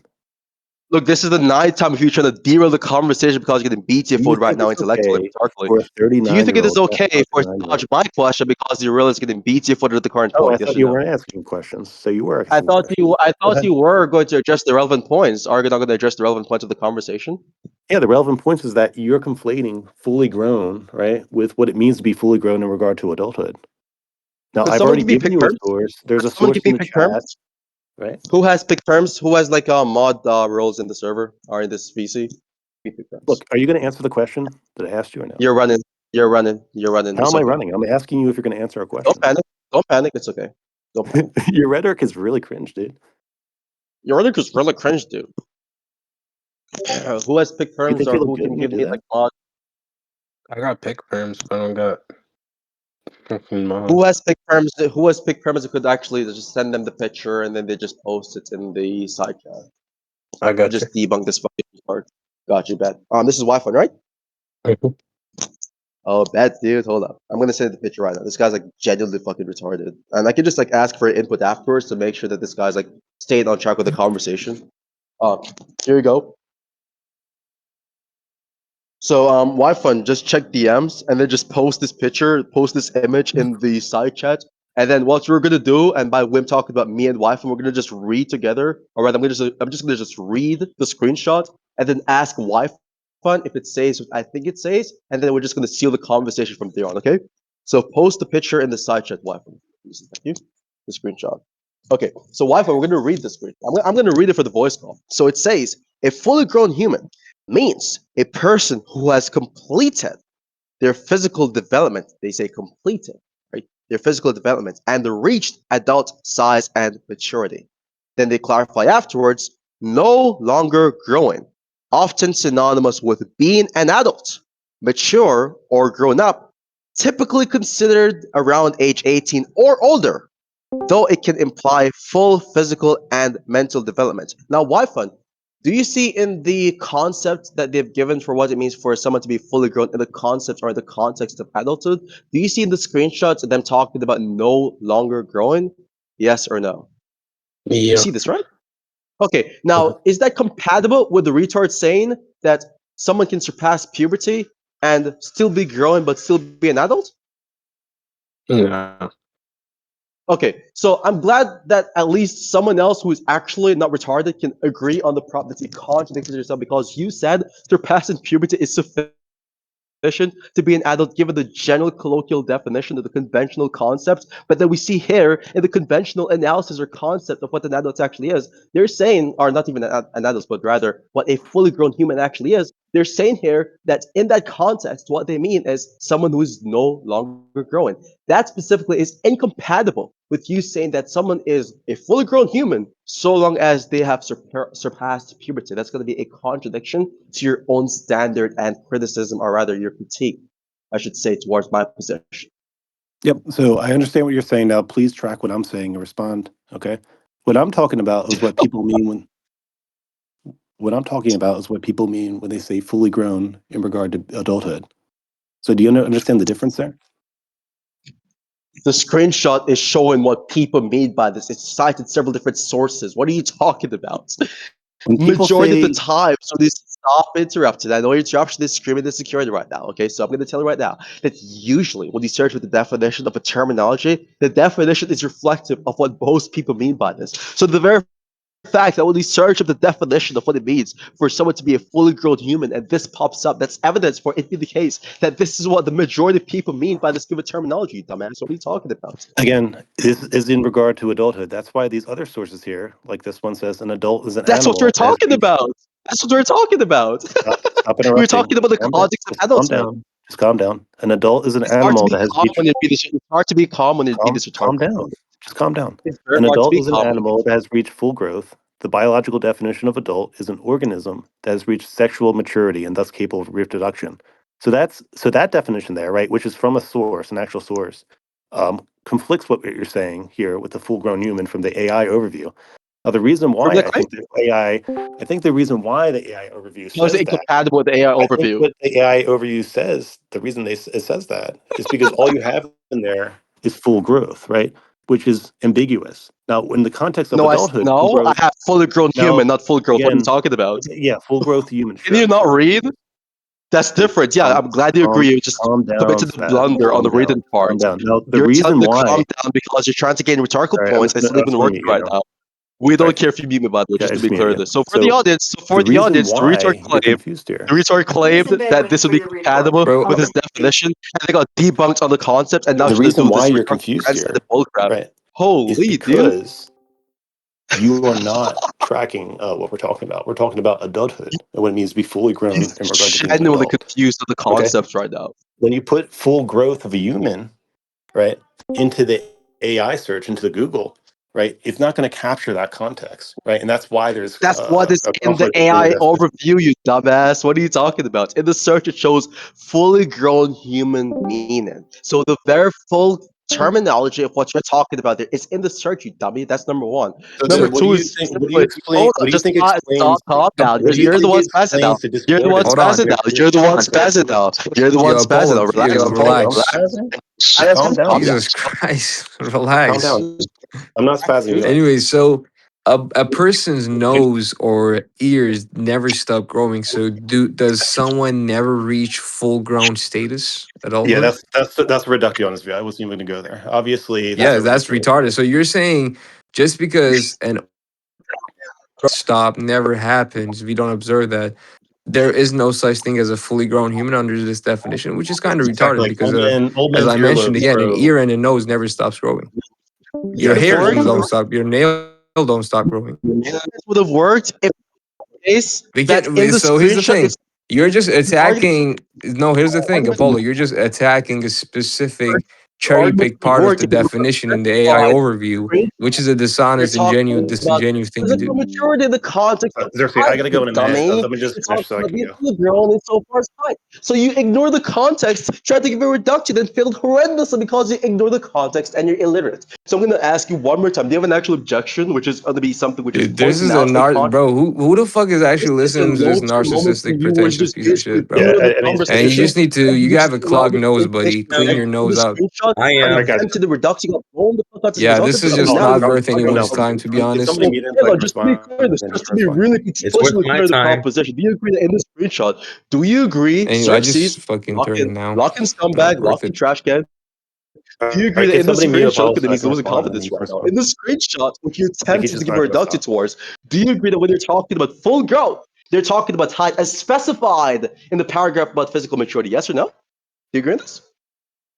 S1: Look, this is the ninth time if you're trying to derail the conversation because you're getting
S2: Do you
S1: BTFO'd right
S2: think
S1: now
S2: it's
S1: intellectually
S2: okay
S1: and darkly.
S2: for a
S1: Do you think it is
S2: 39-year-old to ask
S1: okay
S2: a
S1: for us to
S2: 39-year-old?
S1: dodge my question because you realize getting BTFO'd at the current
S2: Oh, I
S1: point? Yes
S2: thought
S1: or
S2: you
S1: no?
S2: weren't asking questions, so you were
S1: I
S2: asking
S1: thought
S2: questions.
S1: you I
S2: Go
S1: thought
S2: ahead.
S1: you were going to address the relevant points. Are you not going to address the relevant points of the conversation?
S2: Yeah, the relevant points is that you're conflating fully grown, right, with what it means to be fully grown in regard to adulthood. Now,
S1: Could
S2: I've
S1: someone
S2: already
S1: give me
S2: given
S1: pick
S2: you a
S1: terms?
S2: source. There's
S1: Could
S2: a
S1: someone
S2: source
S1: give
S2: in
S1: me
S2: the
S1: pick
S2: chat,
S1: terms?
S2: right?
S1: Who has pick terms? Who has like mod roles in the server or in this VC? Give me pick terms.
S2: Look, are you going to answer the question that I asked you or no?
S1: You're running. You're running. You're running.
S2: How
S1: It's
S2: am I
S1: okay.
S2: running? I'm asking you if you're going to answer a
S1: Don't
S2: question.
S1: panic. Don't panic. It's okay. Don't panic.
S2: Your rhetoric is really cringe, dude.
S1: Your running is really cringe, dude. Who has pick
S2: You
S1: terms
S2: think
S1: or
S2: you look
S1: who
S2: good
S1: can
S2: when you
S1: give
S2: do
S1: me
S2: that?
S1: like mod?
S4: I got pick perms, but I don't got fucking
S1: Who
S4: mods.
S1: has pick terms? Who has pick terms that could actually just send them the picture and then they just post it in the side chat
S4: I
S1: to
S4: got you.
S1: just debunk this fucking part. Got you, bet. This is Wi-Fi, right?
S4: Mhm.
S1: Oh, bet, dude. Hold up. I'm gonna send the picture right now. This guy's like genuinely fucking retarded, and I can just like ask for input afterwards to make sure that this guy's like staying on track with the conversation. Um, here you go. So, Wi-Fi, just check DMs and then just post this picture, post this image in the side chat. And then what we're gonna do, and by Wim talking about me and Wi-Fi, we're gonna just read together. All right, I'm just gonna just read the screenshot and then ask Wi-Fi if it says what I think it says, and then we're just gonna seal the conversation from there on. Okay? So post the picture in the side chat, Wi-Fi. Thank you. The screenshot. Okay, so Wi-Fi, we're gonna read the screen. I'm gonna read it for the voice call. So it says, a fully grown human means a person who has completed their physical development. They say completed, right? Their physical development and reached adult size and maturity. Then they clarify afterwards, no longer growing, often synonymous with being an adult, mature, or grown up, typically considered around age 18 or older, though it can imply full physical and mental development. Now, Wi-Fi, do you see in the concept that they've given for what it means for someone to be fully grown in the concept or the context of adulthood? Do you see in the screenshots them talking about no longer growing? Yes or no? You
S4: Yeah.
S1: see this, right? Okay,
S4: Mhm.
S1: now is that compatible with the retard saying that someone can surpass puberty and still be growing but still be an adult?
S4: No.
S1: Okay, so I'm glad that at least someone else who is actually not retarded can agree on the prop that you contradicted yourself because you said surpassing puberty is sufficient to be an adult given the general colloquial definition of the conventional concept. But then we see here in the conventional analysis or concept of what an adult actually is, they're saying, or not even an adult, but rather what a fully grown human actually is. They're saying here that in that context, what they mean is someone who is no longer growing. That specifically is incompatible with you saying that someone is a fully grown human so long as they have surpassed puberty. That's going to be a contradiction to your own standard and criticism, or rather your critique, I should say, towards my position.
S2: Yep. So I understand what you're saying now. Please track what I'm saying and respond. Okay. What I'm talking about is what people mean when they say fully grown in regard to adulthood. So do you understand the difference there?
S1: The screenshot is showing what people mean by this. It's cited several different sources. What are you talking about?
S2: When people
S1: Majority of the
S2: say
S1: time, so this stop interrupting. I know interruption is screaming insecurity right now. Okay, so I'm going to tell you right now that usually when you search for the definition of a terminology, the definition is reflective of what most people mean by this. So the very fact that when you search up the definition of what it means for someone to be a fully grown human and this pops up, that's evidence for it being the case that this is what the majority of people mean by this given terminology, dumbass. What are you talking about?
S2: again, this is in regard to adulthood. That's why these other sources here, like this one says, an adult is an
S1: That's what we're
S2: animal that has
S1: talking
S2: reached.
S1: about. That's what we're talking about.
S2: Stop
S1: We're
S2: interrupting.
S1: talking about the
S2: Calm down.
S1: context of
S2: Just calm
S1: adulthood.
S2: down. Just calm down. An adult is an
S1: It's hard to
S2: animal
S1: be
S2: that has
S1: calm
S2: reached.
S1: when you're being it's hard to be calm when you're being this
S2: Calm
S1: retarded.
S2: down. Just calm down.
S1: It's very
S2: An
S1: hard to
S2: adult
S1: be
S2: is an
S1: calm when
S2: animal that has reached full growth. The biological definition of adult is an organism that has reached sexual maturity and thus capable of reproduction. So that definition there, right, which is from a source, an actual source, conflicts what you're saying here with the full-grown human from the AI overview. Now, the reason
S1: from
S2: why
S1: the claim.
S2: I think the reason why the AI overview
S1: How is it
S2: says that
S1: incompatible with the AI
S2: I think
S1: overview?
S2: what the AI overview says, the reason it says that is because all you have in there is full growth, right? Which is ambiguous. Now, in the context of
S1: No,
S2: adulthood, full
S1: no, I
S2: growth.
S1: have fully grown
S2: Now,
S1: human, not full growth. What are you
S2: again,
S1: talking about?
S2: yeah, full growth human.
S1: Can you
S2: Sure,
S1: not
S2: sure.
S1: read? That's different. Yeah,
S2: Calm,
S1: I'm glad you agree. You just
S2: calm
S1: committed
S2: down,
S1: the
S2: Spaz.
S1: blunder on
S2: Calm
S1: the
S2: down,
S1: reading part.
S2: calm down. Now, the
S1: You're telling
S2: reason
S1: me to calm
S2: why.
S1: down because you're trying to gain rhetorical
S2: All right,
S1: points. It's not even
S2: I'm gonna
S1: working
S2: mute
S1: right
S2: you.
S1: now. We
S2: All
S1: don't
S2: right,
S1: care if you mute me, by the way,
S2: yeah, I
S1: just to
S2: just
S1: be
S2: muted
S1: clear.
S2: you.
S1: This. So for the
S2: So
S1: audience,
S2: the reason why you're confused
S1: the
S2: here.
S1: retard claimed that this would be compatible
S3: Bro,
S1: with his definition, and they got debunked on the concept, and now
S2: The
S1: should they
S2: reason
S1: do
S2: why
S1: this
S2: you're
S1: rhetorical
S2: confused
S1: grandstanding
S2: here,
S1: bullcrap?
S2: right, is
S1: Holy dude.
S2: because you are not tracking what we're talking about. We're talking about adulthood and what it means to be fully grown
S1: He's
S2: in regard to being an
S1: genuinely
S2: adult.
S1: confused with the
S2: Okay.
S1: concepts right now.
S2: When you put full growth of a human, right, into the AI search, into the Google, right, it's not going to capture that context, right? And that's why there's
S1: That's what is
S2: a
S1: in the
S2: conflict between the
S1: AI
S2: definition.
S1: overview, you dumbass. What are you talking about? In the search, it shows fully grown human meaning. So the very full terminology of what you're talking about there is in the search, you dummy. That's number one.
S2: So
S1: Number
S2: then, what do
S1: two
S2: you
S1: is
S2: think? What do you
S1: simply,
S2: explain?
S1: hold
S2: What
S1: on,
S2: do you
S1: just
S2: think
S1: stop,
S2: explains?
S1: calm down.
S2: What do you
S1: You're the
S2: think
S1: one spazzing now.
S2: explains the
S1: You're the one
S2: discordance?
S3: hold on.
S1: spazzing now. You're the one spazzing now. You're the one
S3: Yo,
S1: spazzing
S3: Apollo,
S1: now. Relax,
S3: yo,
S1: Apollo.
S2: I'm
S3: relax.
S1: Relax.
S2: spazzing.
S1: I
S2: Calm down,
S1: calm down.
S3: Jesus
S2: dude.
S3: Christ,
S2: Calm
S3: relax.
S2: down. I'm not spazzing you out.
S5: Anyway, so a person's nose or ears never stop growing. So does someone never reach full grown status,
S2: Yeah,
S5: adulthood?
S2: that's a reductionist view. I wasn't even going to go there. Obviously, that's
S5: Yeah,
S2: a
S5: that's
S2: ridiculous.
S5: retarded. So you're saying just because an stop never happens, we don't observe that. There is no such thing as a fully grown human under this definition, which is kind of
S2: Exactly,
S5: retarded
S2: like
S5: because of,
S2: old
S5: as
S2: man's
S5: I mentioned
S2: earlobes
S5: again, an
S2: grow.
S5: ear and a nose never stops growing.
S1: It
S5: Your
S2: Yeah,
S1: would
S2: so
S5: hairs
S1: work.
S5: don't stop. Your nail don't stop growing.
S1: It would have worked if case
S5: We
S1: that in
S5: can,
S1: the
S5: so here's the
S1: screenshot
S5: thing.
S1: it's
S5: You're just
S1: your argument
S5: attacking. No, here's the thing,
S1: argument
S5: Apollo. You're just attacking a specific
S1: your
S5: cherry
S1: argument
S5: picked
S1: would
S5: part of
S1: work
S5: the
S1: if you were
S5: definition in the AI
S1: specified
S5: overview,
S1: screenshot
S5: which is a
S1: you're
S5: dishonest and genuine,
S1: talking about
S5: disingenuous thing to
S1: physical
S5: do.
S1: maturity in the context of
S2: Xerxes, I
S1: height,
S2: gotta
S1: you
S2: go in a minute.
S1: dummy.
S2: Let me just
S1: You're
S2: finish
S1: talking
S2: so I
S1: about
S2: can
S1: being
S2: go.
S1: fully grown in so far as height. So you ignore the context, try to give a reduction, and failed horrendously because you ignore the context and you're illiterate. So I'm going to ask you one more time. Do you have an actual objection, which is going to be something which is
S5: Dude, this
S1: pointing
S5: is a
S1: out to the context?
S5: bro. Who the fuck is
S1: This
S5: actually
S1: is a
S5: listening to this
S1: no-turn moment for
S5: narcissistic,
S1: you where you
S5: pretentious
S1: just
S5: piece of
S1: basically
S5: shit,
S2: Yeah,
S5: bro?
S1: ruin the
S2: I need to speak
S5: And
S2: this
S5: you
S1: conversation
S2: shit.
S5: just need to.
S1: and
S5: You
S1: use
S5: have a
S1: the
S5: clogged
S1: logic
S5: nose, buddy.
S1: information
S5: Clean
S1: that
S5: your
S1: in the
S5: nose out.
S1: screenshot
S4: I
S1: and
S2: All
S1: you
S2: right,
S4: am.
S2: guys.
S1: sent to the reduction of blown the fuck out to the
S5: Yeah,
S1: reduction.
S5: this is
S1: So
S5: just
S1: now
S5: not
S1: you're
S5: worth
S2: I'll come
S5: anyone's
S2: down.
S5: time, to be
S2: Can
S5: honest.
S2: somebody
S1: so
S2: mute him so I
S1: hold on,
S2: can
S1: just to be
S2: respond?
S1: clear, this
S2: Then
S1: just to
S2: that's
S1: be
S2: fine.
S1: really
S4: It's worth
S1: explicitly
S4: my
S1: clear the
S4: time.
S1: proposition. Do you agree that in this screenshot, do you agree,
S5: Anyway, I just
S1: Xerxes,
S5: fucking turned now.
S1: lock in
S5: Not
S1: scumbag,
S5: worth
S1: lock in
S5: it.
S1: trash can?
S2: All
S1: Do you agree
S2: right,
S1: that
S2: can
S1: in the
S2: somebody mute
S1: screenshot,
S2: Apollo
S1: because it
S2: so I
S1: means
S2: can
S1: there was a
S2: respond, and
S1: confidence
S2: then you can
S1: right now,
S2: respond?
S1: in the screenshot, which you
S2: I think he's
S1: attempted to
S2: just
S1: give a
S2: not gonna
S1: reduction
S2: stop.
S1: towards, do you agree that when they're talking about full growth, they're talking about height as specified in the paragraph about physical maturity? Yes or no? Do you agree with this?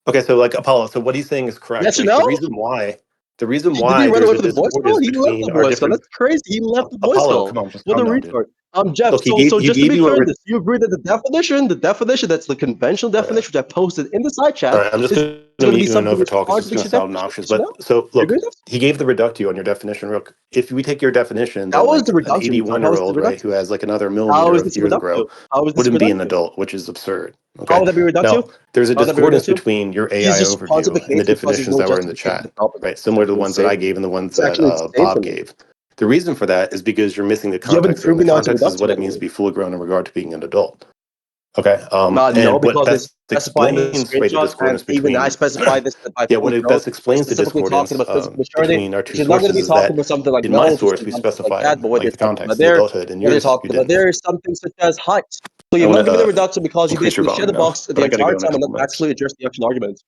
S2: Okay, so like Apollo, so what he's saying is correct,
S1: Yes or
S2: right?
S1: no?
S2: The reason
S1: Did he
S2: why
S1: run
S2: there's
S1: away
S2: a
S1: from the voice call?
S2: discordance
S1: He left
S2: between
S1: the
S2: our
S1: voice call.
S2: different
S1: That's crazy. He left the voice
S2: Apollo, come
S1: call.
S2: on, just
S1: What a
S2: calm down, dude.
S1: retard. Jeff.
S2: Look,
S1: So
S2: he
S1: just to
S2: gave
S1: be
S2: you a.
S1: clear, on this you agree that the definition that's the conventional definition which I posted in the side
S2: All
S1: chat
S2: right, I'm just
S1: is
S2: going to
S1: going to
S2: mute
S1: be
S2: you and
S1: something which
S2: overtalk. It's just going to
S1: contradicts your
S2: sound
S1: definition.
S2: obnoxious.
S1: Yes or
S2: But
S1: no?
S2: so
S1: You agree
S2: look,
S1: with that?
S2: he gave the reductio on your definition. Real, if we take your definition,
S1: That
S2: then
S1: was the
S2: like an
S1: reduction. So how is the
S2: 81-year-old, right,
S1: reduction?
S2: who has like another
S1: How
S2: millimeter
S1: is
S2: of
S1: this a
S2: ear to grow,
S1: reductio? How is this a
S2: wouldn't be an
S1: reductio?
S2: adult, which is absurd.
S1: How
S2: Okay.
S1: would that be reductio?
S2: Now, there's a
S1: How would that be
S2: discordance
S1: reductio?
S2: between your
S1: He's
S2: AI
S1: just
S2: overview and the
S1: pontificating because there's
S2: definitions
S1: no
S2: that were in the
S1: justification
S2: chat,
S1: for topic.
S2: right?
S1: It's
S2: Similar to the
S1: actually
S2: ones that I
S1: insane.
S2: gave and the ones
S1: It's
S2: that
S1: actually insane for
S2: Bob
S1: me.
S2: gave. The reason for that is because you're missing the
S1: You haven't
S2: context there, and the
S1: proven now it's a
S2: context is
S1: reductio,
S2: what
S1: by
S2: it
S1: the
S2: means
S1: way.
S2: to be fully grown in regard to being an adult. Okay.
S1: No,
S2: And what
S1: because they
S2: best
S1: specify in the
S2: explains, right, the
S1: screenshot, and
S2: discordance
S1: even I
S2: between,
S1: specify this by
S2: yeah,
S1: fully
S2: what it
S1: grown.
S2: best
S1: We're
S2: explains the
S1: specifically talking
S2: discordance
S1: about physical maturity,
S2: between our two
S1: which is not going to
S2: sources
S1: be
S2: is
S1: talking
S2: that
S1: about something like
S2: in my
S1: knowledge or
S2: source we
S1: something like that.
S2: specified
S1: But what they're
S2: like the
S1: talking about
S2: context, the
S1: there,
S2: adulthood, and
S1: what they're
S2: yours you
S1: talking about
S2: didn't.
S1: there is something such as height. So
S2: I
S1: you've
S2: want
S1: not given a
S2: to
S1: reduction because you
S2: increase your
S1: basically shed
S2: volume
S1: the
S2: now,
S1: box
S2: but
S1: the
S2: I got to
S1: entire
S2: go in a
S1: time and
S2: couple
S1: not
S2: minutes.
S1: actually address the actual argument.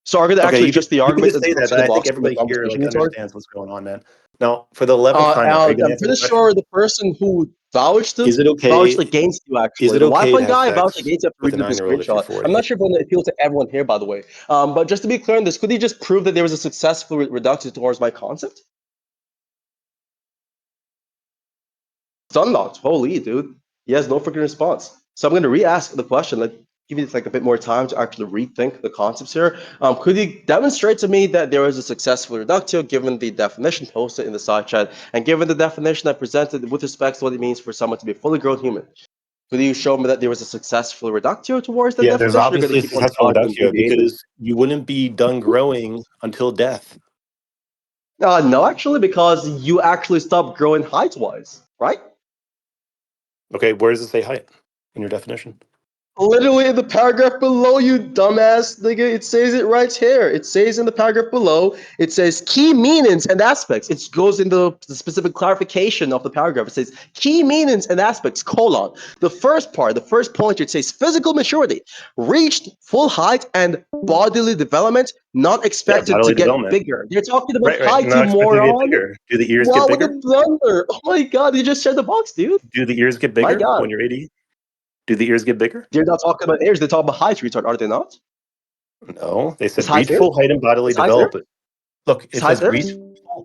S1: So I'm going to
S2: Okay,
S1: actually address the
S2: you can
S1: argument
S2: just
S1: and
S2: say
S1: shed
S2: that, but
S1: the
S2: I think
S1: box from the
S2: everybody here like
S1: conversation, retard.
S2: understands what's going on, man. Now, for the 11th time, are you going to
S1: I'm
S2: answer the
S1: pretty
S2: question?
S1: sure the person who
S2: Is it
S1: vouched
S2: okay?
S1: against you
S2: Is
S1: actually.
S2: it
S1: The
S2: okay to
S1: Wi-Fi
S2: have
S1: guy vouched
S2: sex
S1: against you after
S2: with a
S1: reading the
S2: 9-year-old if you're
S1: screenshot. I'm
S2: 40?
S1: not sure if I'm going to appeal to everyone here, by the way. But just to be clear on this, could you just prove that there was a successful reduction towards my concept? It's unlocked. Holy dude. He has no freaking response. So I'm going to re-ask the question. Like, give you like a bit more time to actually rethink the concepts here. Could you demonstrate to me that there was a successful reductio given the definition posted in the side chat and given the definition I presented with respect to what it means for someone to be a fully grown human? Could you show me that there was a successful reductio towards that
S2: Yeah, there's
S1: definition? You're going to
S2: obviously a
S1: keep on
S2: successful
S1: dodging and
S2: reductio
S1: deviating.
S2: because you wouldn't be done growing until death.
S1: No, actually, because you actually stopped growing height-wise, right?
S2: Okay, where does it say height in your definition?
S1: Literally in the paragraph below, you dumbass nigga. It says it right here. It says in the paragraph below, it says key meanings and aspects. It goes into the specific clarification of the paragraph. It says key meanings and aspects, colon. The first part, the first point, it says physical maturity, reached full height and bodily development, not
S2: Yeah,
S1: expected to
S2: bodily
S1: get
S2: development.
S1: bigger. They're talking about
S2: Right.
S1: height, you
S2: Not expected to get
S1: moron.
S2: bigger. Do the ears get
S1: Wow, what a
S2: bigger?
S1: blunder. Oh my god, you just shared the box, dude.
S2: Do the ears get
S1: My
S2: bigger
S1: god.
S2: when you're 80? Do the ears get bigger?
S1: They're not talking about ears, they're talking about height, retard, are they not?
S2: No, they
S1: Is
S2: said
S1: height
S2: reach
S1: ears?
S2: full height and bodily
S1: Is height ears?
S2: development. Look,
S1: Is
S2: it
S1: height
S2: says
S1: ears?
S2: reach.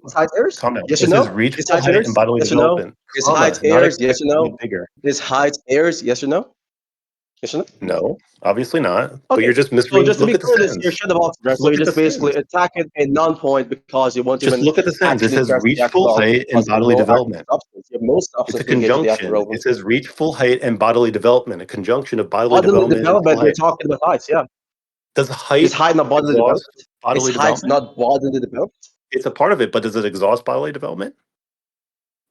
S1: Is height ears?
S2: Calm down.
S1: Yes or
S2: It says
S1: no?
S2: reach
S1: Is
S2: full
S1: height
S2: height and
S1: ears?
S2: bodily
S1: Yes or no?
S2: development,
S1: Is height
S2: comma, not
S1: ears? Yes or
S2: expected to
S1: no?
S2: get bigger.
S1: Is height ears? Yes or no? Yes or no?
S2: No, obviously not. But
S1: Okay.
S2: you're just
S1: So
S2: misreading.
S1: just to
S2: Look
S1: be
S2: at the
S1: clear, this you're
S2: sentence.
S1: shut the box, right?
S2: Just
S1: So
S2: look
S1: you're
S2: at the
S1: just basically
S2: sentence.
S1: attacking a non-point because you won't
S2: Just
S1: even
S2: look at the sentence. It
S1: actually
S2: says
S1: address the
S2: reach full
S1: actual argument
S2: height and
S1: because you have
S2: bodily
S1: no actual
S2: development.
S1: substance. You have no
S2: It's a
S1: substance to engage with the actual
S2: conjunction.
S1: relevant
S2: It says
S1: question.
S2: reach full height and bodily development. A conjunction of bodily
S1: Bodily
S2: development and full
S1: development, we're
S2: height.
S1: talking about height, yeah.
S2: Does
S1: Is
S2: height
S1: height not bodily development?
S2: exhaust
S1: Is
S2: bodily
S1: height
S2: development?
S1: not bodily development?
S2: It's a part of it, but does it exhaust bodily development?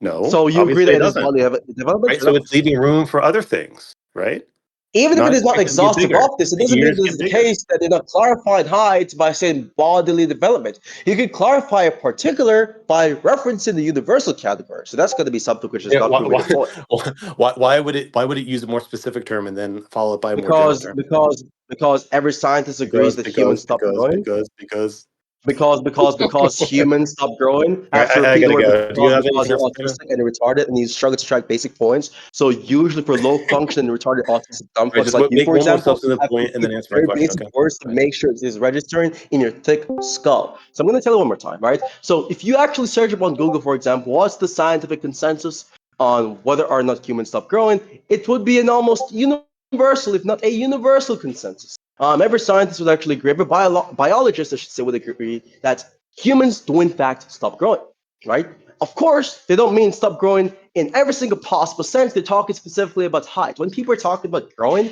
S2: No,
S1: So you agree
S2: obviously
S1: that
S2: it
S1: it is
S2: doesn't.
S1: bodily development
S2: Right?
S1: or
S2: So
S1: not?
S2: it's leaving room for other things, right?
S1: Even if
S2: Not
S1: it is not
S2: expected to get
S1: exhaustive
S2: bigger.
S1: of this, it
S2: The
S1: doesn't mean
S2: ears
S1: this
S2: get
S1: is the
S2: bigger.
S1: case that they're not clarified height by saying bodily development. You can clarify a particular by referencing the universal category. So that's going to be something which is
S2: Yeah,
S1: not
S2: why,
S1: going to be
S2: why,
S1: deployed.
S2: why would it use a more specific term and then follow it by a more general
S1: Because
S2: term?
S1: because because every scientist agrees
S2: Because
S1: that humans
S2: because
S1: stop
S2: because
S1: growing.
S2: because because.
S1: Because humans stop growing. I
S2: All
S1: have to
S2: right, I
S1: repeat the
S2: gotta
S1: word
S2: go. Do you have
S1: because
S2: anything
S1: you're
S2: else to say, man?
S1: autistic and you're retarded and you struggle to track basic points. So usually for low function and retarded autistic dumb
S2: All right,
S1: fucks
S2: just
S1: like you,
S2: make
S1: for
S2: one more
S1: example,
S2: substantive
S1: I have to
S2: point and
S1: repeat
S2: then answer my
S1: very
S2: question.
S1: basic
S2: Okay.
S1: words to
S2: All right.
S1: make sure it is registering in your thick skull. So I'm going to tell you one more time, right? So if you actually search up on Google, for example, what's the scientific consensus on whether or not humans stop growing, it would be an almost universal, if not a universal consensus. Every scientist would actually agree, every biologist, I should say, would agree that humans do in fact stop growing, right? Of course, they don't mean stop growing in every single possible sense. They're talking specifically about height. When people are talking about growing,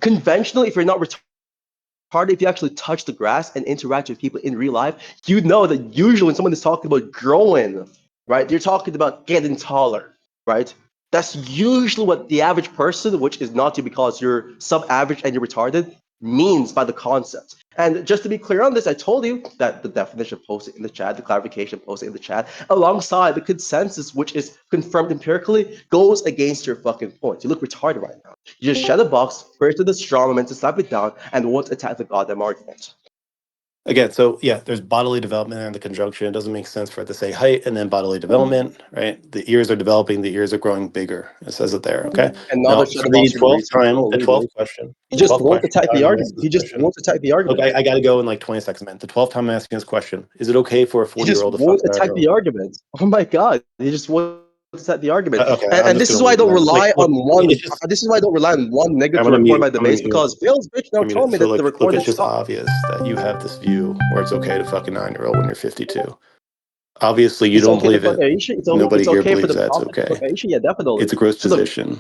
S1: conventionally, if you're not retarded, if you actually touch the grass and interact with people in real life, you know that usually when someone is talking about growing, right, they're talking about getting taller, right? That's usually what the average person, which is not you because you're sub-average and you're retarded, means by the concept. And just to be clear on this, I told you that the definition posted in the chat, the clarification posted in the chat, alongside the consensus, which is confirmed empirically, goes against your fucking point. You look retarded right now. You just shut a box, pray to the strong man to slap it down, and won't attack the goddamn argument.
S2: Again, so yeah, there's bodily development and the conjunction. It doesn't make sense for it to say height and then bodily development, right? The ears are developing, the ears are growing bigger. It says it there. Okay.
S1: And now
S2: Now,
S1: the shut
S2: for
S1: a
S2: the
S1: box for no
S2: 12th
S1: reason.
S2: time, the
S1: Holy
S2: 12th
S1: dude.
S2: question,
S1: He
S2: the
S1: just
S2: 12th
S1: won't
S2: question,
S1: attack
S2: how
S1: the
S2: I'm gonna answer
S1: argument.
S2: this
S1: He just
S2: question.
S1: won't attack the
S2: Look,
S1: argument.
S2: I got to go in like 20 seconds, man. The 12th time I'm asking this question. Is it okay for a
S1: He just
S2: 40-year-old to fuck
S1: won't
S2: a
S1: attack
S2: 9-year-old?
S1: the argument. Oh my god. He just won't set the argument.
S2: Okay,
S1: And,
S2: I'm
S1: and
S2: just
S1: this is
S2: gonna
S1: why I
S2: leave it
S1: don't
S2: then.
S1: rely
S2: Like, look,
S1: on one.
S2: it's just
S1: This is why I don't rely on one nigga
S2: I'm
S1: to
S2: gonna
S1: record
S2: mute.
S1: my
S2: I'm gonna
S1: debates
S2: mute.
S1: because Phil's bitch now
S2: I mean,
S1: told me
S2: so
S1: that the
S2: look,
S1: recording
S2: it's just
S1: stopped.
S2: obvious that you have this view where it's okay to fuck a 9-year-old when you're 52. Obviously, you
S1: It's
S2: don't
S1: okay to
S2: believe
S1: fuck
S2: it.
S1: Aisha.
S2: Nobody
S1: It's
S2: here
S1: okay for
S2: believes
S1: the
S2: that's
S1: prophet to fuck
S2: okay.
S1: Aisha. Yeah, definitely.
S2: It's a gross
S1: So the
S2: position,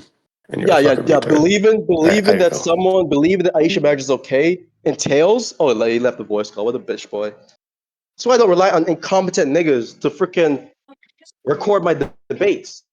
S2: and you're a
S1: yeah,
S2: fucking
S1: yeah.
S2: retard.
S1: Believing
S2: I
S1: that
S2: go.
S1: someone believing that Aisha marriage is okay entails. Oh, he left the voice call. What a bitch boy. That's why I don't rely on incompetent niggas to freaking record my debates.